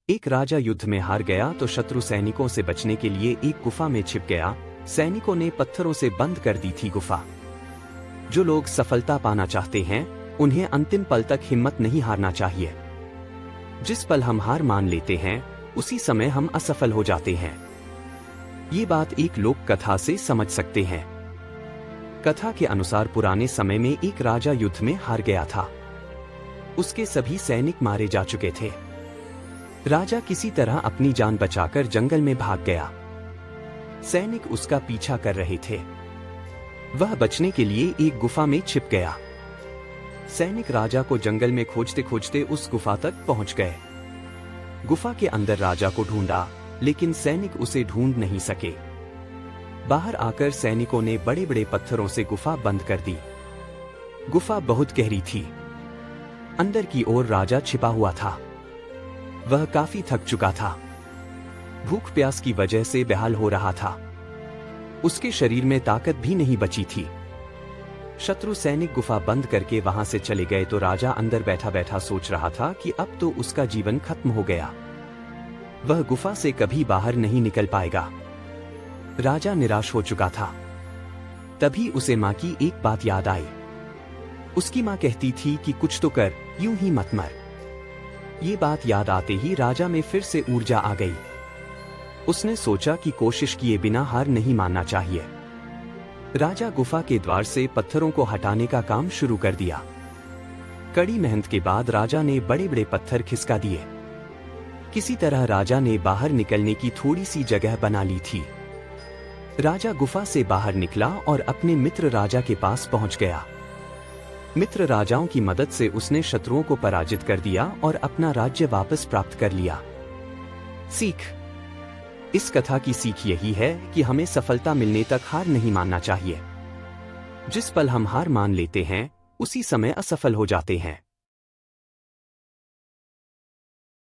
एक राजा युद्ध में हार गया तो शत्रु सैनिकों से बचने के लिए एक गुफा में छिप गया। सैनिकों ने पत्थरों से बंद कर दी थी गुफा। जो लोग सफलता पाना चाहते हैं उन्हें अंतिम पल तक हिम्मत नहीं हारना चाहिए। जिस पल हम हार मान लेते हैं उसी समय हम असफल हो जाते हैं। ये बात एक लोक कथा से समझ सकते हैं। कथा के अनुसार पुराने समय में एक राजा युद्ध में हार गया था। उसके सभी सैनिक मारे जा चुके थे। राजा किसी तरह अपनी जान बचाकर जंगल में भाग गया। सैनिक उसका पीछा कर रहे थे। वह बचने के लिए एक गुफा में छिप गया। सैनिक राजा को जंगल में खोजते खोजते उस गुफा तक पहुंच गए। गुफा के अंदर राजा को ढूंढा, लेकिन सैनिक उसे ढूंढ नहीं सके। बाहर आकर सैनिकों ने बड़े बड़े पत्थरों से गुफा बंद कर दी। गुफा बहुत गहरी थी। अंदर की ओर राजा छिपा हुआ था। वह काफी थक चुका था। भूख प्यास की वजह से बेहाल हो रहा था। उसके शरीर में ताकत भी नहीं बची थी। शत्रु सैनिक गुफा बंद करके वहां से चले गए तो राजा अंदर बैठा बैठा सोच रहा था कि अब तो उसका जीवन खत्म हो गया। वह गुफा से कभी बाहर नहीं निकल पाएगा। राजा निराश हो चुका था। तभी उसे मां की एक बात याद आई। उसकी मां कहती थी कि कुछ तो कर, यूं ही मत मर। ये बात याद आते ही राजा में फिर से ऊर्जा आ गई। उसने सोचा कि कोशिश किए बिना हार नहीं मानना चाहिए। राजा गुफा के द्वार से पत्थरों को हटाने का काम शुरू कर दिया। कड़ी मेहनत के बाद राजा ने बड़े बड़े पत्थर खिसका दिए। किसी तरह राजा ने बाहर निकलने की थोड़ी सी जगह बना ली थी। राजा गुफा से बाहर निकला और अपने मित्र राजा के पास पहुंच गया। मित्र राजाओं की मदद से उसने शत्रुओं को पराजित कर दिया और अपना राज्य वापस प्राप्त कर लिया। सीख: इस कथा की सीख यही है कि हमें सफलता मिलने तक हार नहीं मानना चाहिए। जिस पल हम हार मान लेते हैं उसी समय असफल हो जाते हैं।